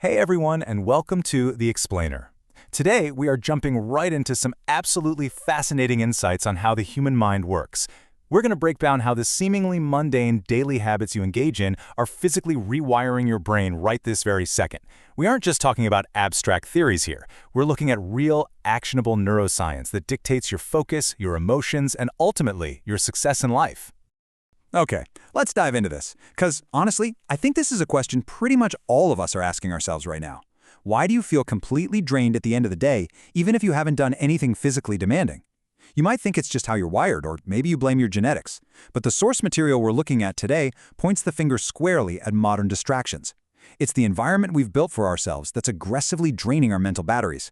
Hey everyone, and welcome to The Explainer. Today, we are jumping right into some absolutely fascinating insights on how the human mind works. We're going to break down how the seemingly mundane daily habits you engage in are physically rewiring your brain right this very second. We aren't just talking about abstract theories here. We're looking at real, actionable neuroscience that dictates your focus, your emotions, and ultimately, your success in life. Okay, let's dive into this, because honestly, I think this is a question pretty much all of us are asking ourselves right now. Why do you feel completely drained at the end of the day, even if you haven't done anything physically demanding? You might think it's just how you're wired, or maybe you blame your genetics. But the source material we're looking at today points the finger squarely at modern distractions. It's the environment we've built for ourselves that's aggressively draining our mental batteries.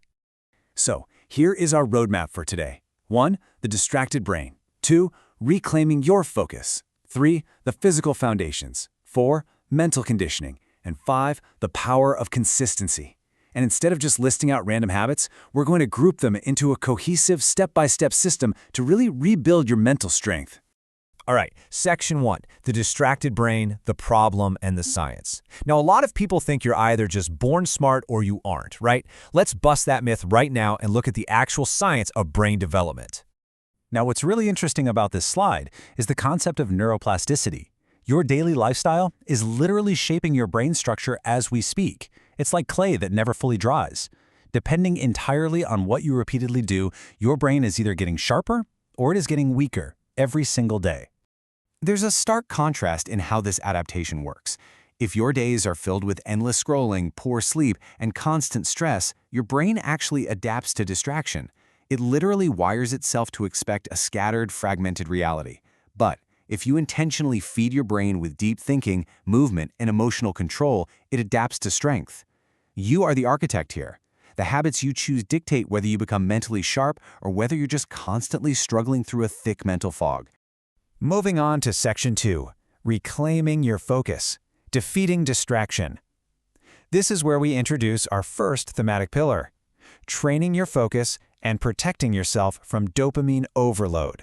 So, here is our roadmap for today. 1. The distracted brain. 2. Reclaiming your focus. 3. The physical foundations. 4. Mental conditioning. And 5. The power of consistency. And instead of just listing out random habits, we're going to group them into a cohesive step-by-step system to really rebuild your mental strength. All right, section 1, the distracted brain, the problem, and the science. Now, a lot of people think you're either just born smart or you aren't, right? Let's bust that myth right now and look at the actual science of brain development. Now, what's really interesting about this slide is the concept of neuroplasticity. Your daily lifestyle is literally shaping your brain structure as we speak. It's like clay that never fully dries. Depending entirely on what you repeatedly do, your brain is either getting sharper or it is getting weaker every single day. There's a stark contrast in how this adaptation works. If your days are filled with endless scrolling, poor sleep, and constant stress, your brain actually adapts to distraction. It literally wires itself to expect a scattered, fragmented reality. But if you intentionally feed your brain with deep thinking, movement, and emotional control, it adapts to strength. You are the architect here. The habits you choose dictate whether you become mentally sharp or whether you're just constantly struggling through a thick mental fog. Moving on to section 2, reclaiming your focus, defeating distraction. This is where we introduce our first thematic pillar, training your focus and protecting yourself from dopamine overload.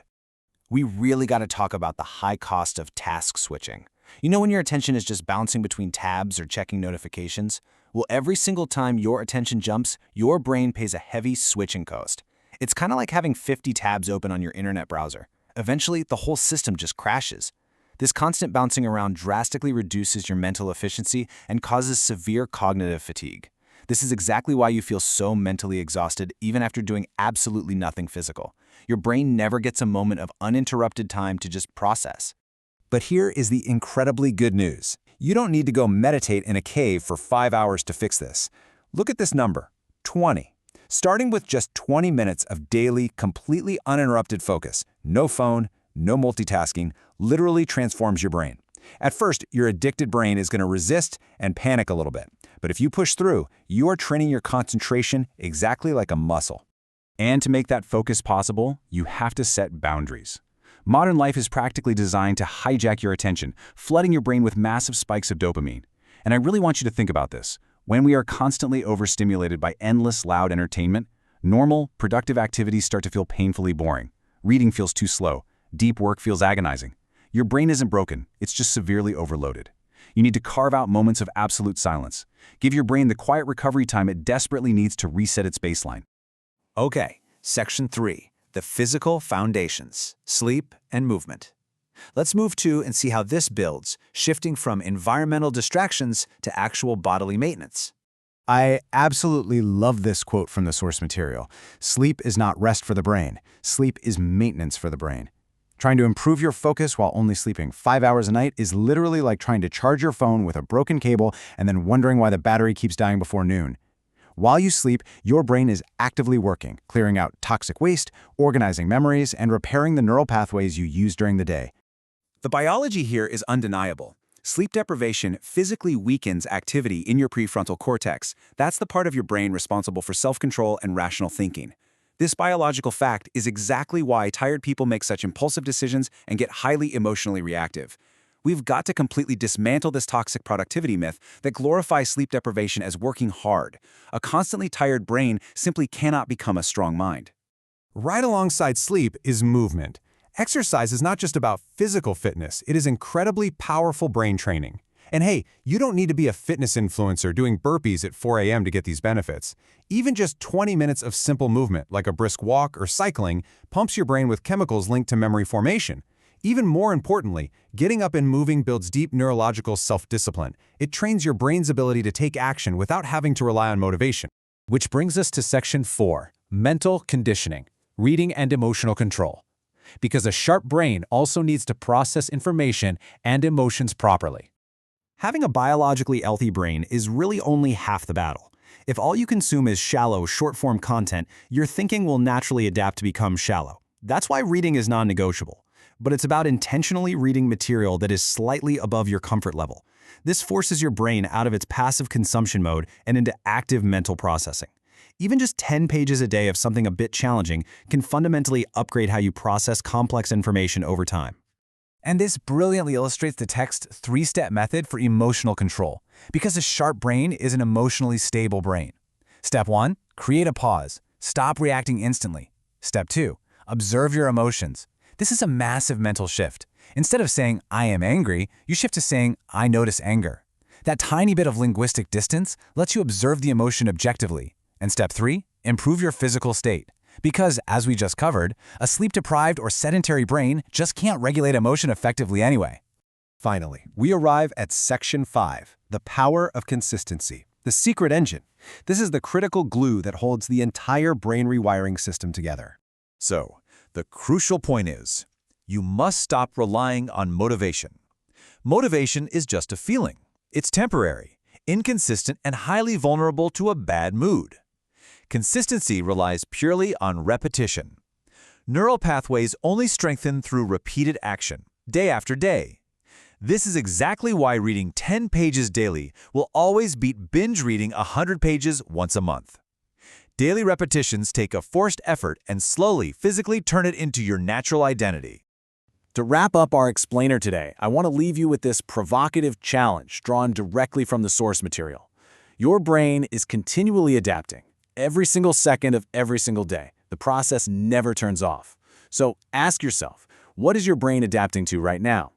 We really got to talk about the high cost of task switching. You know when your attention is just bouncing between tabs or checking notifications? Well, every single time your attention jumps, your brain pays a heavy switching cost. It's kind of like having 50 tabs open on your internet browser. Eventually, the whole system just crashes. This constant bouncing around drastically reduces your mental efficiency and causes severe cognitive fatigue. This is exactly why you feel so mentally exhausted even after doing absolutely nothing physical. Your brain never gets a moment of uninterrupted time to just process. But here is the incredibly good news. You don't need to go meditate in a cave for 5 hours to fix this. Look at this number, 20. Starting with just 20 minutes of daily, completely uninterrupted focus, no phone, no multitasking, literally transforms your brain. At first, your addicted brain is going to resist and panic a little bit. But if you push through, you are training your concentration exactly like a muscle. And to make that focus possible, you have to set boundaries. Modern life is practically designed to hijack your attention, flooding your brain with massive spikes of dopamine. And I really want you to think about this. When we are constantly overstimulated by endless loud entertainment, normal, productive activities start to feel painfully boring. Reading feels too slow. Deep work feels agonizing. Your brain isn't broken, it's just severely overloaded. You need to carve out moments of absolute silence. Give your brain the quiet recovery time it desperately needs to reset its baseline. Okay, section 3, the physical foundations, sleep and movement. Let's move to and see how this builds, shifting from environmental distractions to actual bodily maintenance. I absolutely love this quote from the source material. Sleep is not rest for the brain. Sleep is maintenance for the brain. Trying to improve your focus while only sleeping 5 hours a night is literally like trying to charge your phone with a broken cable and then wondering why the battery keeps dying before noon. While you sleep, your brain is actively working, clearing out toxic waste, organizing memories, and repairing the neural pathways you use during the day. The biology here is undeniable. Sleep deprivation physically weakens activity in your prefrontal cortex. That's the part of your brain responsible for self-control and rational thinking. This biological fact is exactly why tired people make such impulsive decisions and get highly emotionally reactive. We've got to completely dismantle this toxic productivity myth that glorifies sleep deprivation as working hard. A constantly tired brain simply cannot become a strong mind. Right alongside sleep is movement. Exercise is not just about physical fitness, it is incredibly powerful brain training. And hey, you don't need to be a fitness influencer doing burpees at 4 a.m. to get these benefits. Even just 20 minutes of simple movement, like a brisk walk or cycling, pumps your brain with chemicals linked to memory formation. Even more importantly, getting up and moving builds deep neurological self-discipline. It trains your brain's ability to take action without having to rely on motivation. Which brings us to Section 4, Mental Conditioning, Reading and Emotional Control. Because a sharp brain also needs to process information and emotions properly. Having a biologically healthy brain is really only half the battle. If all you consume is shallow, short-form content, your thinking will naturally adapt to become shallow. That's why reading is non-negotiable. But it's about intentionally reading material that is slightly above your comfort level. This forces your brain out of its passive consumption mode and into active mental processing. Even just 10 pages a day of something a bit challenging can fundamentally upgrade how you process complex information over time. And this brilliantly illustrates the text's three-step method for emotional control, because a sharp brain is an emotionally stable brain. Step 1, create a pause. Stop reacting instantly. Step 2, observe your emotions. This is a massive mental shift. Instead of saying, I am angry, you shift to saying, I notice anger. That tiny bit of linguistic distance lets you observe the emotion objectively. And step 3, improve your physical state. Because, as we just covered, a sleep-deprived or sedentary brain just can't regulate emotion effectively anyway. Finally, we arrive at Section 5, the power of consistency, the secret engine. This is the critical glue that holds the entire brain rewiring system together. So, the crucial point is, you must stop relying on motivation. Motivation is just a feeling. It's temporary, inconsistent, and highly vulnerable to a bad mood. Consistency relies purely on repetition. Neural pathways only strengthen through repeated action, day after day. This is exactly why reading 10 pages daily will always beat binge reading 100 pages once a month. Daily repetitions take a forced effort and slowly, physically turn it into your natural identity. To wrap up our explainer today, I want to leave you with this provocative challenge drawn directly from the source material. Your brain is continually adapting. Every single second of every single day. The process never turns off. So ask yourself, what is your brain adapting to right now?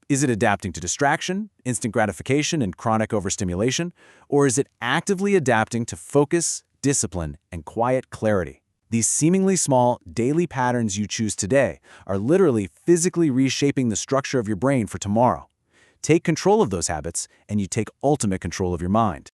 Is it adapting to distraction, instant gratification, and chronic overstimulation? Or is it actively adapting to focus, discipline, and quiet clarity? These seemingly small, daily patterns you choose today are literally physically reshaping the structure of your brain for tomorrow. Take control of those habits, and you take ultimate control of your mind.